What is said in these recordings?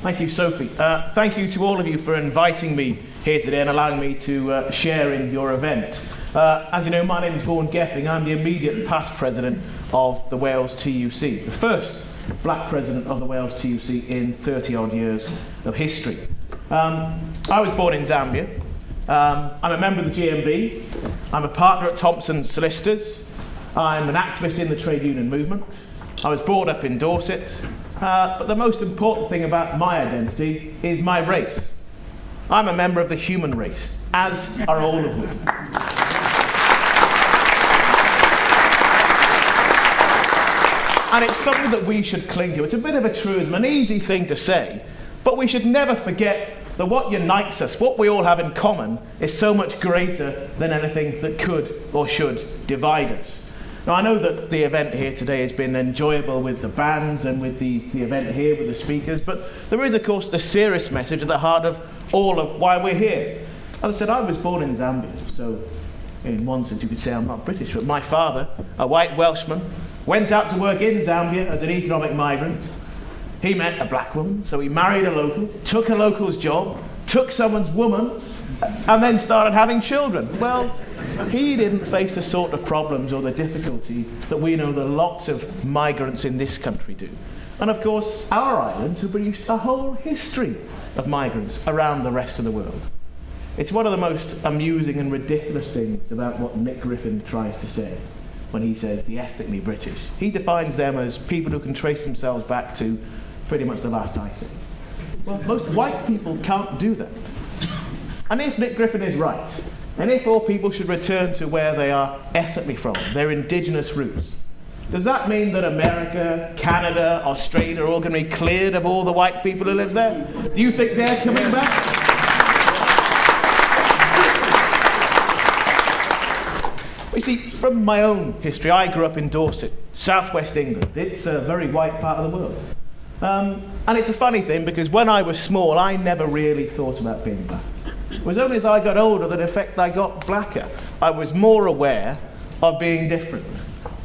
Thank you, Sophie. Thank you to all of you for inviting me here today and allowing me to share in your event. As you know, my name is Vaughan Gething. I'm the immediate past president of the Wales TUC, the first black president of the Wales TUC in 30-odd years of history. I was born in Zambia. I'm a member of the GMB. I'm a partner at Thompson Solicitors. I'm an activist in the trade union movement. I was brought up in Dorset. But the most important thing about my identity is my race. I'm a member of the human race, as are all of you. And it's something that we should cling to. It's a bit of a truism, an easy thing to say, but we should never forget that what unites us, what we all have in common, is so much greater than anything that could or should divide us. Now, I know that the event here today has been enjoyable with the bands and with the event here with the speakers, but there is, of course, the serious message at the heart of all of why we're here. As I said, I was born in Zambia, so in one sense you could say I'm not British, but my father, a white Welshman, went out to work in Zambia as an economic migrant. He met a black woman, so he married a local, took a local's job, took someone's woman, and then started having children. Well, he didn't face the sort of problems or the difficulty that we know that lots of migrants in this country do. And of course, our islands have produced a whole history of migrants around the rest of the world. It's one of the most amusing and ridiculous things about what Nick Griffin tries to say when he says the ethnically British. He defines them as people who can trace themselves back to pretty much the last ice age. Well, most white people can't do that. And if Nick Griffin is right, and if all people should return to where they are ethnically from, their indigenous roots, does that mean that America, Canada, Australia are all going to be cleared of all the white people who live there? Do you think they're coming back? You see, from my own history, I grew up in Dorset, southwest England. It's a very white part of the world. And it's a funny thing, because when I was small, I never really thought about being black. It was only as I got older that in fact I got blacker. I was more aware of being different.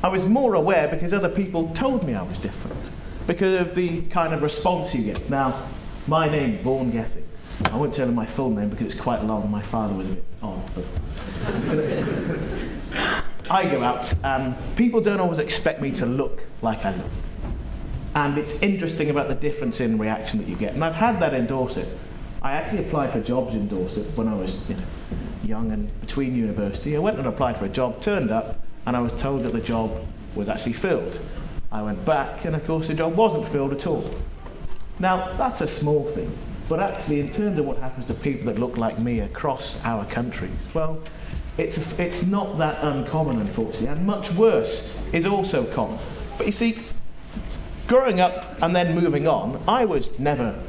I was more aware because other people told me I was different, because of the kind of response you get. Now, my name, Vaughan Gething. I won't tell you my full name because it's quite long. My father was a bit odd, but I go out and people don't always expect me to look like I look. And it's interesting about the difference in reaction that you get. And I've had that in Dorset. I actually applied for jobs in Dorset when I was young and between university. I went and applied for a job, turned up, and I was told that the job was actually filled. I went back, and of course the job wasn't filled at all. Now, that's a small thing, but actually in terms of what happens to people that look like me across our countries, well, it's not that uncommon, unfortunately, and much worse is also common. But you see, growing up and then moving on, I was never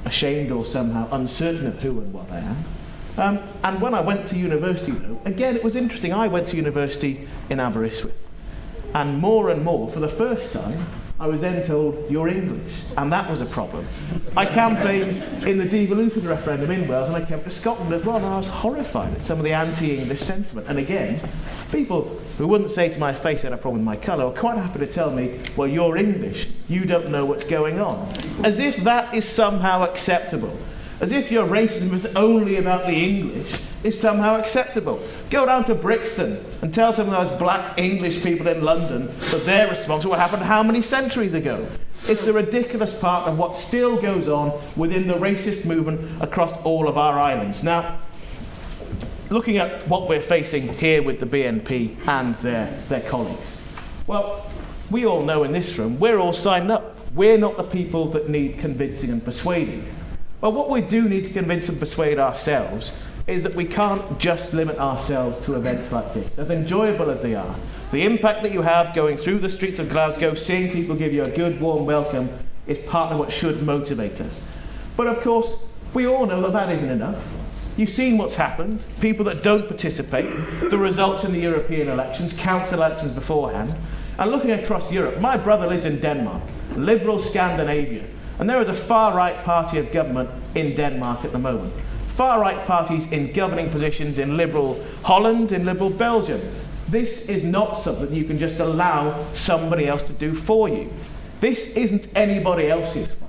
ashamed or somehow uncertain of who and what I am. And when I went to university, though, again, it was interesting. I went to university in Aberystwyth. And more, for the first time, I was then told, you're English. And that was a problem. I campaigned in the devolution referendum in Wales, and I came to Scotland as well, and I was horrified at some of the anti-English sentiment. And again, people who wouldn't say to my face I had a problem with my colour were quite happy to tell me, well, you're English, you don't know what's going on. As if that is somehow acceptable. As if your racism is only about the English is somehow acceptable. Go down to Brixton and tell some of those black English people in London that they're responsible for what happened how many centuries ago. It's a ridiculous part of what still goes on within the racist movement across all of our islands. Now, looking at what we're facing here with the BNP and their colleagues, well, we all know in this room, we're all signed up. We're not the people that need convincing and persuading. Well, what we do need to convince and persuade ourselves is that we can't just limit ourselves to events like this, as enjoyable as they are. The impact that you have going through the streets of Glasgow, seeing people give you a good, warm welcome, is part of what should motivate us. But of course, we all know that that isn't enough. You've seen what's happened, people that don't participate, the results in the European elections, council elections beforehand. And looking across Europe, my brother lives in Denmark, liberal Scandinavia, and there is a far-right party of government in Denmark at the moment. Far-right parties in governing positions in liberal Holland, in liberal Belgium. This is not something you can just allow somebody else to do for you. This isn't anybody else's fight.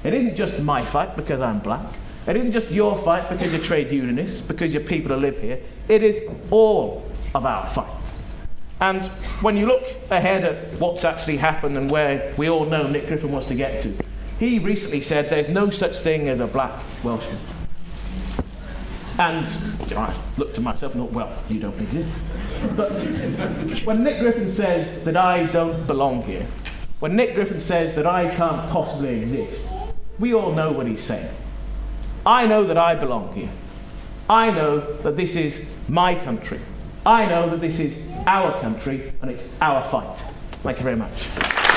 It isn't just my fight because I'm black. It isn't just your fight because you're trade unionists, because you're people who live here. It is all of our fight. And when you look ahead at what's actually happened and where we all know Nick Griffin wants to get to, he recently said there's no such thing as a black Welshman. And I looked to myself and thought, well, you don't exist. But when Nick Griffin says that I don't belong here, when Nick Griffin says that I can't possibly exist, we all know what he's saying. I know that I belong here. I know that this is my country. I know that this is our country and it's our fight. Thank you very much.